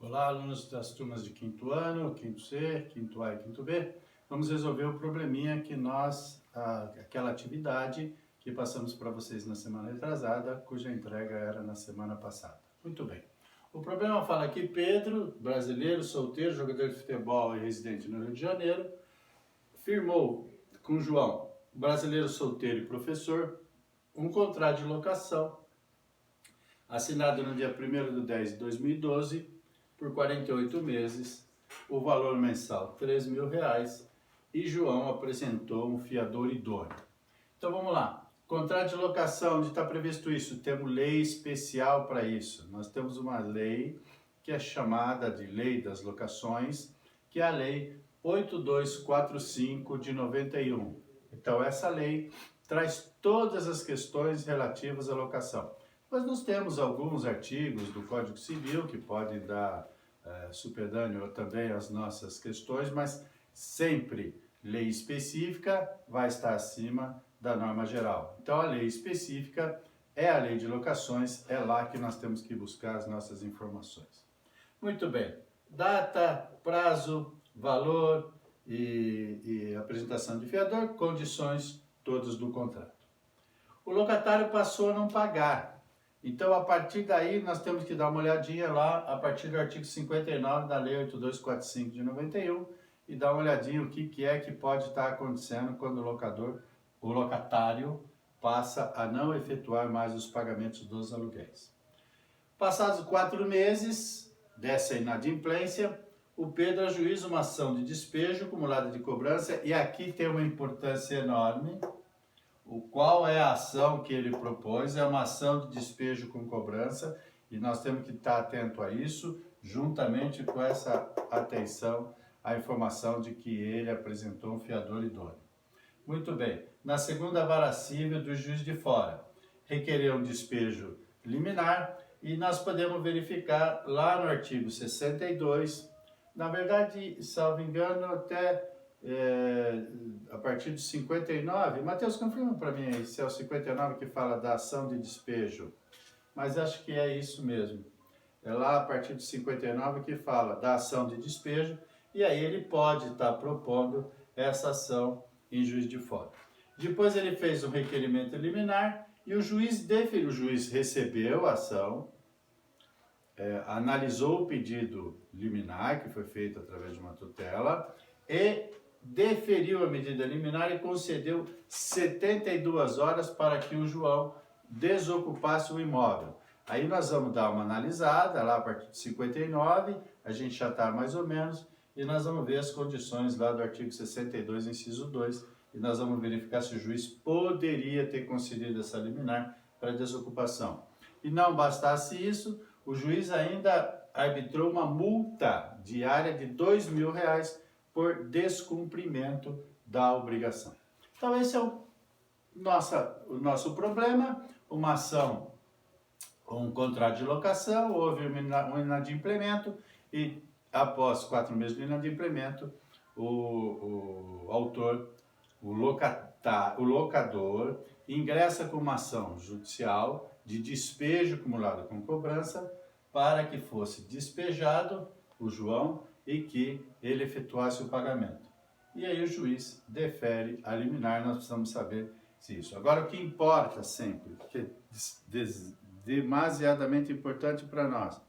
Olá, alunos das turmas de quinto ano, quinto C, quinto A e quinto B. Vamos resolver o probleminha que aquela atividade que passamos para vocês na semana retrasada, cuja entrega era na semana passada. Muito bem. O problema fala aqui, Pedro, brasileiro, solteiro, jogador de futebol e residente no Rio de Janeiro, firmou com João, brasileiro, solteiro e professor, um contrato de locação assinado no dia 1º de 10 de 2012, por 48 meses, o valor mensal R$ 3.000, e João apresentou um fiador idôneo. Então vamos lá, contrato de locação, onde está previsto isso? Temos lei especial para isso. Nós temos uma lei que é chamada de Lei das Locações, que é a Lei 8245 de 91. Então essa lei traz todas as questões relativas à locação. Mas nós temos alguns artigos do Código Civil que podem dar supedâneo também às nossas questões, mas sempre lei específica vai estar acima da norma geral. Então a lei específica é a lei de locações, é lá que nós temos que buscar as nossas informações. Muito bem, data, prazo, valor e apresentação de fiador, condições todas do contrato. O locatário passou a não pagar. Então, a partir daí, nós temos que dar uma olhadinha lá, a partir do artigo 59 da Lei 8245 de 91, e dar uma olhadinha o que é que pode estar acontecendo quando o locatário, passa a não efetuar mais os pagamentos dos aluguéis. Passados 4 meses dessa inadimplência, o Pedro ajuiza uma ação de despejo acumulada de cobrança, e aqui tem uma importância enorme. Qual é a ação que ele propôs? É uma ação de despejo com cobrança, e nós temos que estar atento a isso, juntamente com essa atenção à informação de que ele apresentou um fiador idôneo. Muito bem, na segunda vara civil do Juiz de Fora, requereu um despejo liminar, e nós podemos verificar lá no artigo 62, na verdade, salvo engano, até a partir de 59, Mateus, confirma para mim aí se é o 59 que fala da ação de despejo, mas acho que é isso mesmo. É lá a partir de 59 que fala da ação de despejo, e aí ele pode estar propondo essa ação em Juiz de Fora. Depois ele fez um requerimento liminar e o juiz recebeu a ação, analisou o pedido liminar que foi feito através de uma tutela e deferiu a medida liminar e concedeu 72 horas para que o João desocupasse o imóvel. Aí nós vamos dar uma analisada, lá a partir de 59, a gente já está mais ou menos, e nós vamos ver as condições lá do artigo 62, inciso 2, e nós vamos verificar se o juiz poderia ter concedido essa liminar para desocupação. E não bastasse isso, o juiz ainda arbitrou uma multa diária de R$ 2.000 por descumprimento da obrigação. Então esse é o nosso problema, uma ação, um contrato de locação, houve um inadimplemento e após 4 meses do inadimplemento, o locador ingressa com uma ação judicial de despejo acumulado com cobrança para que fosse despejado o João e que ele efetuasse o pagamento. E aí o juiz defere a liminar, nós precisamos saber se isso. Agora o que importa sempre, que é demasiadamente importante para nós,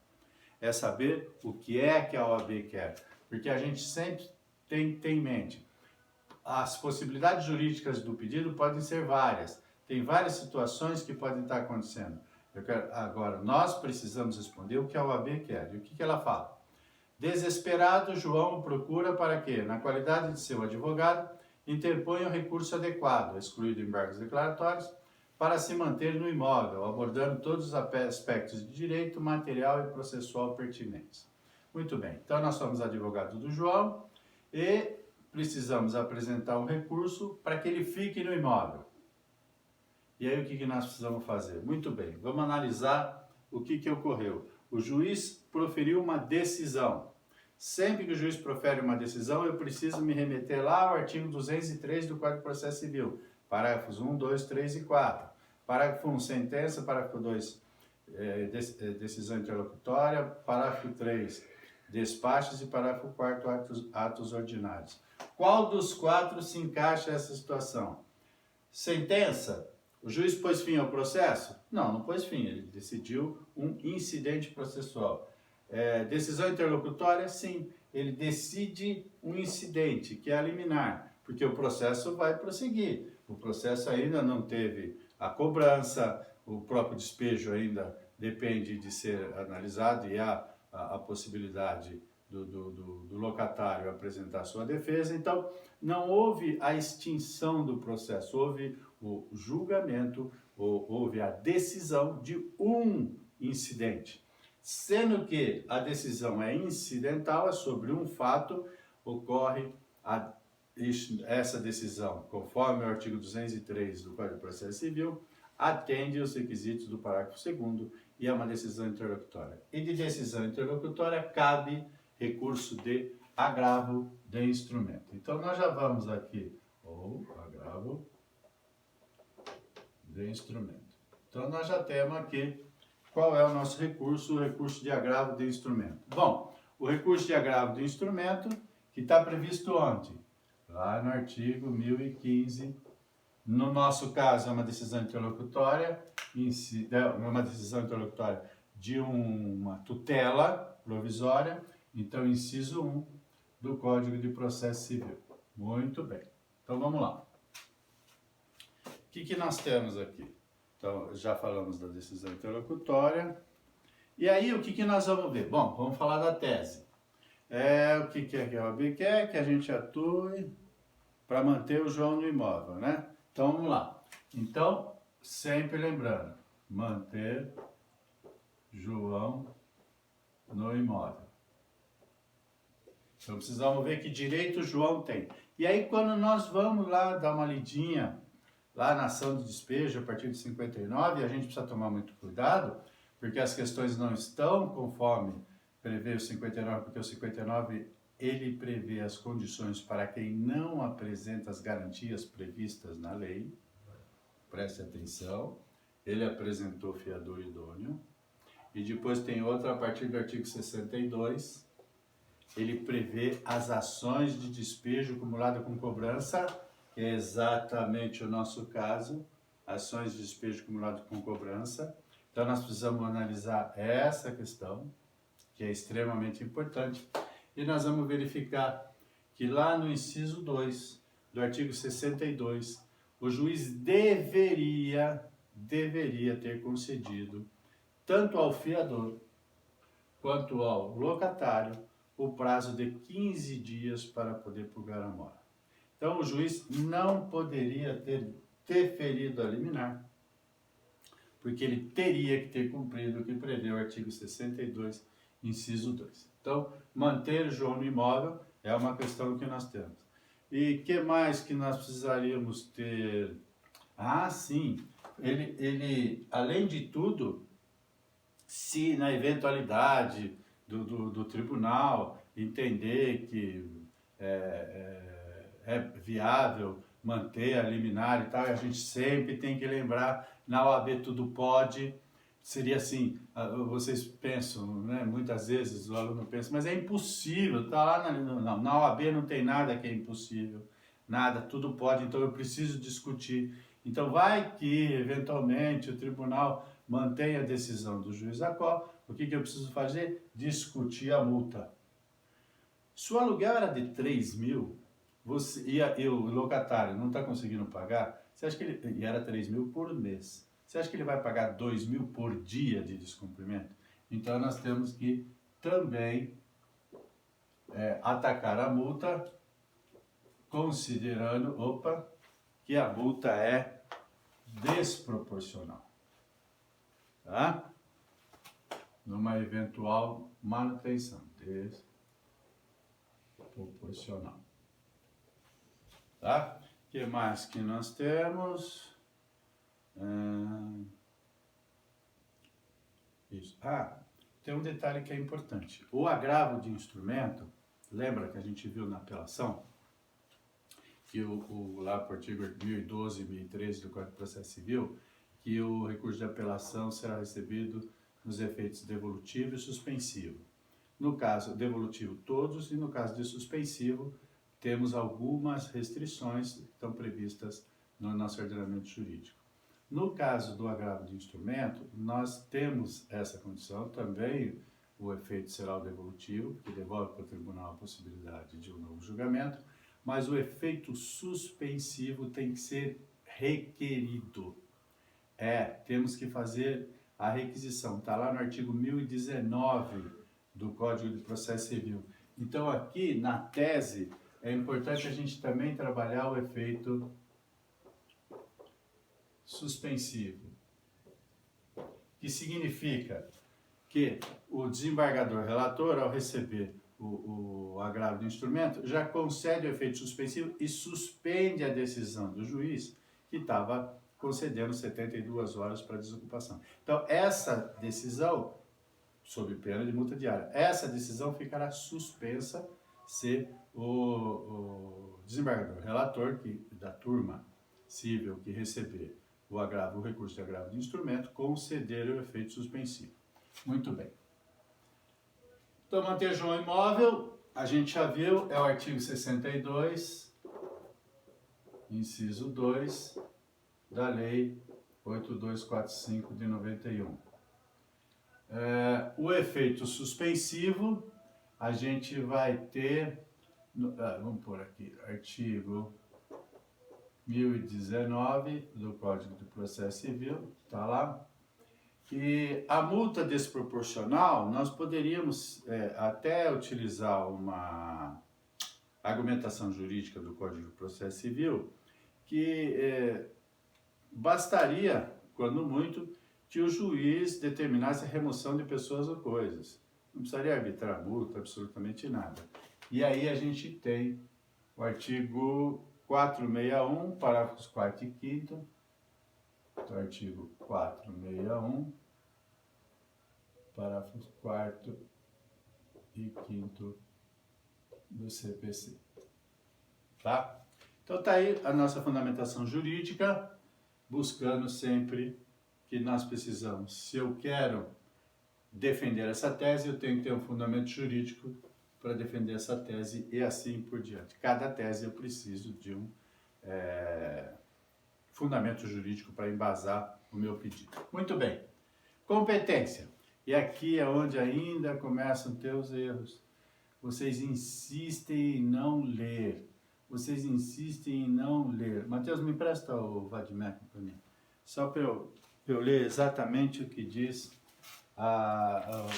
é saber o que é que a OAB quer. Porque a gente sempre tem em mente, as possibilidades jurídicas do pedido podem ser várias. Tem várias situações que podem estar acontecendo. Agora, nós precisamos responder o que a OAB quer. E o que ela fala? Desesperado, João procura para que, na qualidade de seu advogado, interponha um recurso adequado, excluído embargos declaratórios, para se manter no imóvel, abordando todos os aspectos de direito, material e processual pertinentes. Muito bem, então nós somos advogados do João e precisamos apresentar um recurso para que ele fique no imóvel. E aí o que nós precisamos fazer? Muito bem, vamos analisar o que ocorreu. O juiz proferiu uma decisão. Sempre que o juiz profere uma decisão, eu preciso me remeter lá ao artigo 203 do Código de Processo Civil, parágrafos 1, 2, 3 e 4. Parágrafo 1, sentença. Parágrafo 2, decisão interlocutória. Parágrafo 3, despaches e parágrafo 4º, atos ordinários. Qual dos 4 se encaixa essa situação? Sentença. O juiz pôs fim ao processo? Não, não pôs fim. Ele decidiu um incidente processual. Decisão interlocutória? Sim. Ele decide um incidente, que é a liminar, porque o processo vai prosseguir. O processo ainda não teve a cobrança, o próprio despejo ainda depende de ser analisado e há a possibilidade do locatário apresentar sua defesa. Então, não houve a extinção do processo, houve o julgamento, houve a decisão de um incidente. Sendo que a decisão é incidental, é sobre um fato, ocorre essa decisão, conforme o artigo 203 do Código de Processo Civil, atende os requisitos do parágrafo 2º e é uma decisão interlocutória. E de decisão interlocutória cabe recurso de agravo de instrumento. Então, nós já vamos aqui, agravo de instrumento. Então, nós já temos aqui qual é o nosso recurso, o recurso de agravo de instrumento. Bom, o recurso de agravo de instrumento, que está previsto onde? Lá no artigo 1015. No nosso caso, é uma decisão interlocutória, de uma tutela provisória, então, inciso 1 do Código de Processo Civil. Muito bem. Então, vamos lá. O que nós temos aqui? Então, já falamos da decisão interlocutória. E aí, o que nós vamos ver? Bom, vamos falar da tese. O que é que a OAB quer? Que a gente atue para manter o João no imóvel, né? Então, vamos lá. Então, sempre lembrando, manter João no imóvel. Então, precisamos ver que direito o João tem. E aí, quando nós vamos lá dar uma lidinha, lá na ação de despejo, a partir de 59, a gente precisa tomar muito cuidado, porque as questões não estão conforme prevê o 59, porque o 59, ele prevê as condições para quem não apresenta as garantias previstas na lei. Preste atenção. Ele apresentou fiador idôneo. E depois tem outra, a partir do artigo 62, ele prevê as ações de despejo acumulada com cobrança, que é exatamente o nosso caso, ações de despejo acumulado com cobrança. Então, nós precisamos analisar essa questão, que é extremamente importante, e nós vamos verificar que lá no inciso 2 do artigo 62, o juiz deveria ter concedido, tanto ao fiador quanto ao locatário, o prazo de 15 dias para poder purgar a mora. Então, o juiz não poderia ter deferido a liminar, porque ele teria que ter cumprido o que prevê o artigo 62, inciso 2. Então, manter o João no imóvel é uma questão que nós temos. E o que mais que nós precisaríamos ter? Sim, ele além de tudo, se na eventualidade do tribunal entender que é viável manter a liminar e tal, a gente sempre tem que lembrar, na OAB tudo pode, seria assim, vocês pensam, né, muitas vezes o aluno pensa, mas é impossível, tá lá na OAB não tem nada que é impossível, nada, tudo pode, então eu preciso discutir. Então vai que, eventualmente, o tribunal mantenha a decisão do juiz da qual, o que eu preciso fazer? Discutir a multa. Se o aluguel era de 3 mil, e o locatário não está conseguindo pagar, você acha que e era 3 mil por mês, você acha que ele vai pagar 2 mil por dia de descumprimento? Então nós temos que também atacar a multa, considerando, que a multa é desproporcional, tá? Numa eventual manutenção, desproporcional, tá? O que mais que nós temos? Isso. Tem um detalhe que é importante. O agravo de instrumento, lembra que a gente viu na apelação? Que lá por artigo 1012 e 1013 do Código de Processo Civil, que o recurso de apelação será recebido nos efeitos devolutivo e suspensivo. No caso devolutivo, todos, e no caso de suspensivo, temos algumas restrições que estão previstas no nosso ordenamento jurídico. No caso do agravo de instrumento, nós temos essa condição também, o efeito será o devolutivo, que devolve para o tribunal a possibilidade de um novo julgamento, mas o efeito suspensivo tem que ser requerido. Temos que fazer a requisição, está lá no artigo 1019 do Código de Processo Civil. Então aqui na tese é importante a gente também trabalhar o efeito suspensivo, que significa que o desembargador relator, ao receber o agravo do instrumento, já concede o efeito suspensivo e suspende a decisão do juiz que estava concedendo 72 horas para desocupação. Então, essa decisão, sob pena de multa diária, essa decisão ficará suspensa se o desembargador relator da turma civil que receber o recurso de agravo de instrumento conceder o efeito suspensivo. Muito bem. Então, manteja um imóvel, a gente já viu, é o artigo 62, inciso 2, da Lei 8245 de 91. O efeito suspensivo, a gente vai ter, vamos pôr aqui, artigo 1019 do Código de Processo Civil, está lá. E a multa desproporcional, nós poderíamos até utilizar uma argumentação jurídica do Código de Processo Civil, que bastaria, quando muito, que o juiz determinasse a remoção de pessoas ou coisas. Não precisaria arbitrar multa, absolutamente nada. E aí a gente tem o artigo 461, parágrafos 4º e 5º, então, artigo 461, parágrafos 4º e 5º do CPC. Tá? Então tá aí a nossa fundamentação jurídica, buscando sempre que nós precisamos. Se eu quero defender essa tese, eu tenho que ter um fundamento jurídico para defender essa tese e assim por diante. Cada tese eu preciso de um fundamento jurídico para embasar o meu pedido. Muito bem. Competência. E aqui é onde ainda começam a ter os erros. Vocês insistem em não ler. Vocês insistem em não ler. Matheus, me empresta o Vadimeco para mim. Só para eu ler exatamente o que diz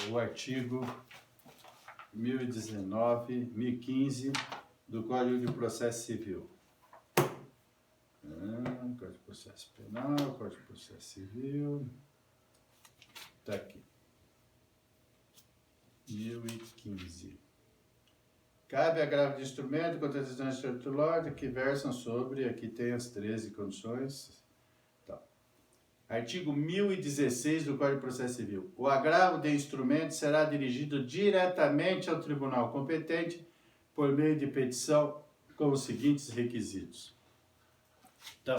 o artigo 1015 do Código de Processo Civil. Código de Processo Penal, Código de Processo Civil. Está aqui. 1015. Cabe agravo de instrumento contra as decisões extraordinárias que versam sobre, aqui tem as 13 condições. Tá. Artigo 1016 do Código de Processo Civil. O agravo de instrumento será dirigido diretamente ao tribunal competente por meio de petição com os seguintes requisitos. Então,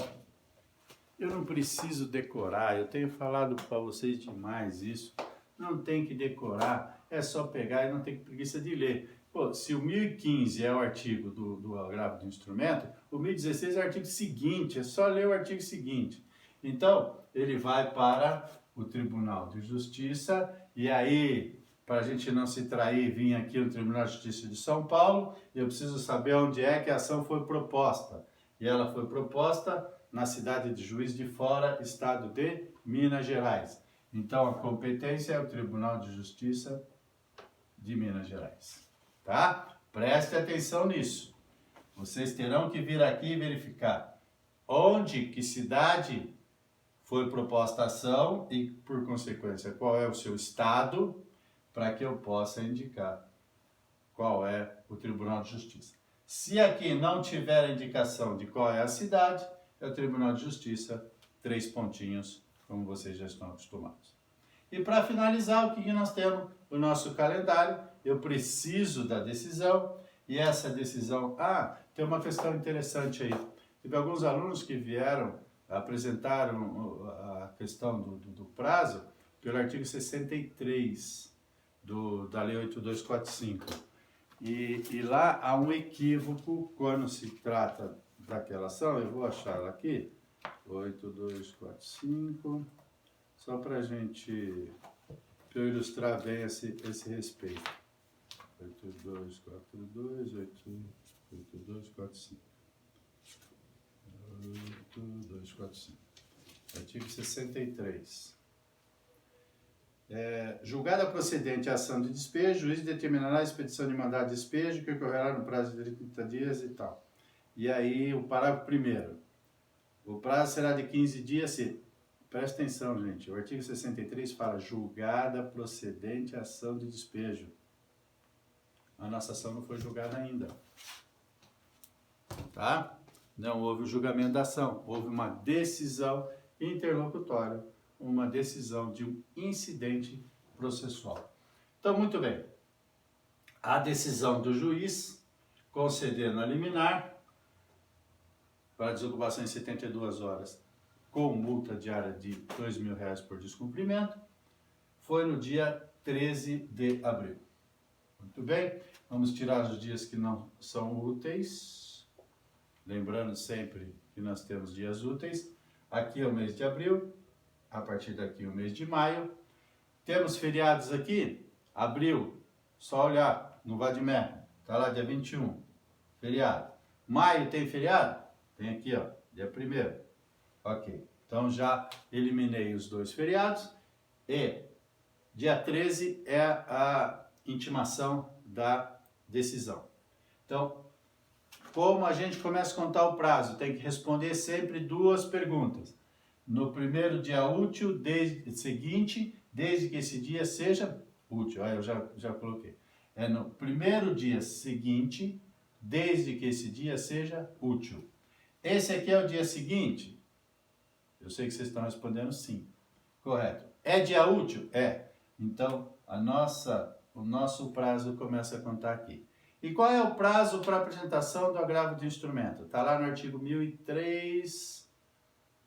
eu não preciso decorar, eu tenho falado para vocês demais isso, não tem que decorar, é só pegar e não tem preguiça de ler. Pô, se o 1015 é o artigo do agravo do instrumento, o 1016 é o artigo seguinte, é só ler o artigo seguinte. Então, ele vai para o Tribunal de Justiça, e aí, para a gente não se trair, vir aqui no Tribunal de Justiça de São Paulo, eu preciso saber onde é que a ação foi proposta. E ela foi proposta na cidade de Juiz de Fora, estado de Minas Gerais. Então, a competência é o Tribunal de Justiça de Minas Gerais. Tá? Preste atenção nisso. Vocês terão que vir aqui e verificar onde, que cidade foi proposta a ação e, por consequência, qual é o seu estado, para que eu possa indicar qual é o Tribunal de Justiça. Se aqui não tiver indicação de qual é a cidade, é o Tribunal de Justiça, 3 pontinhos, como vocês já estão acostumados. E para finalizar, o que nós temos? O nosso calendário. Eu preciso da decisão, e essa decisão... tem uma questão interessante aí. Teve alguns alunos que vieram, apresentaram a questão do prazo pelo artigo 63 da Lei 8245. E lá há um equívoco quando se trata daquela ação. Eu vou achar ela aqui, 8245, só para eu ilustrar bem esse respeito. 8242, 8245. 8245. Artigo 63. Julgada procedente a ação de despejo, o juiz determinará a expedição de mandado de despejo que ocorrerá no prazo de 30 dias e tal. E aí, o parágrafo primeiro. O prazo será de 15 dias se... Presta atenção, gente. O artigo 63 fala julgada procedente a ação de despejo. A nossa ação não foi julgada ainda. Tá? Não houve o julgamento da ação. Houve uma decisão interlocutória, uma decisão de um incidente processual. Então, muito bem. A decisão do juiz concedendo a liminar para desocupação em 72 horas com multa diária de R$ 2.000 por descumprimento foi no dia 13 de abril. Muito bem. Vamos tirar os dias que não são úteis. Lembrando sempre que nós temos dias úteis. Aqui é o mês de abril. A partir daqui o mês de maio. Temos feriados aqui. Abril, só olhar no Vadimé. Está lá dia 21. Feriado. Maio tem feriado? Tem aqui, ó, dia 1º. Ok. Então já eliminei os 2 feriados. E dia 13 é a intimação da decisão. Então, como a gente começa a contar o prazo? Tem que responder sempre 2 perguntas. No primeiro dia útil seguinte, desde que esse dia seja útil. Aí eu já coloquei. É no primeiro dia seguinte, desde que esse dia seja útil. Esse aqui é o dia seguinte? Eu sei que vocês estão respondendo sim. Correto. É dia útil? É. Então, o nosso prazo começa a contar aqui. E qual é o prazo para apresentação do agravo de instrumento? Está lá no artigo 1003,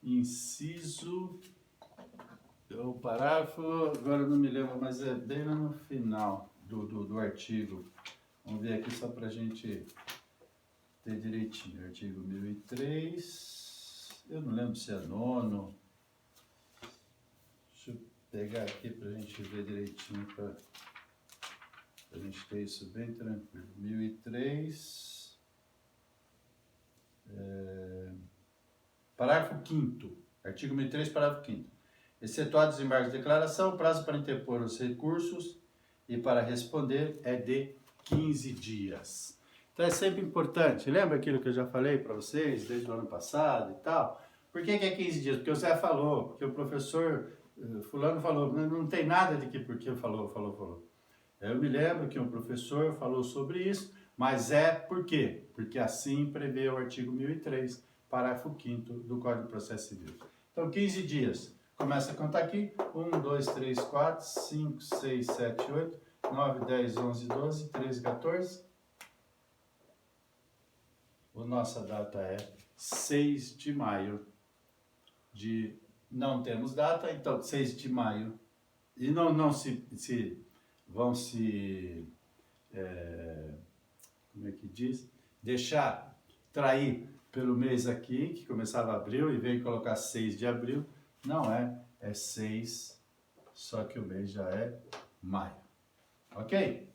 inciso... O parágrafo, agora eu não me lembro, mas é bem lá no final do artigo. Vamos ver aqui só para a gente ter direitinho. Artigo 1003, eu não lembro se é 9º. Deixa eu pegar aqui para a gente ver direitinho, para a gente ter isso bem tranquilo. 1003, parágrafo 5º, artigo 1003, parágrafo 5º. Excetuado desembarque de declaração, o prazo para interpor os recursos e para responder é de 15 dias. Então é sempre importante, lembra aquilo que eu já falei para vocês desde o ano passado e tal? Por que é 15 dias? Porque o Zé falou, porque o professor fulano falou, não tem nada de que porque falou. Eu me lembro que um professor falou sobre isso, mas por quê? Porque assim prevê o artigo 1003, parágrafo 5º do Código de Processo Civil. Então 15 dias. Começa a contar aqui, 1, 2, 3, 4, 5, 6, 7, 8, 9, 10, 11, 12, 13, 14. A nossa data é 6 de maio. Não temos data, então 6 de maio. E não vão se como é que diz? Deixar trair pelo mês aqui, que começava abril, e veio colocar 6 de abril. Não é 6, só que o mês já é maio. Ok?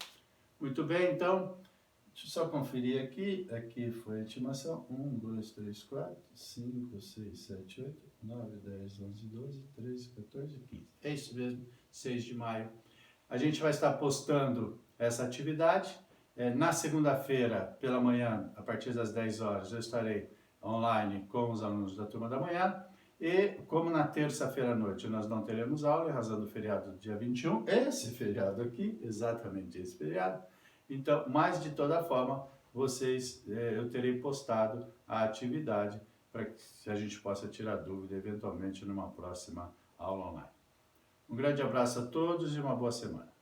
Muito bem, então, deixa eu só conferir aqui. Aqui foi a intimação. 1, 2, 3, 4, 5, 6, 7, 8, 9, 10, 11, 12, 13, 14, 15. É isso mesmo, 6 de maio. A gente vai estar postando essa atividade. Na segunda-feira, pela manhã, a partir das 10 horas, eu estarei online com os alunos da turma da manhã. E como na terça-feira à noite nós não teremos aula, em razão do feriado do dia 21, esse feriado aqui, exatamente esse feriado, então, mas de toda forma, eu terei postado a atividade para que a gente possa tirar dúvida, eventualmente, numa próxima aula online. Um grande abraço a todos e uma boa semana.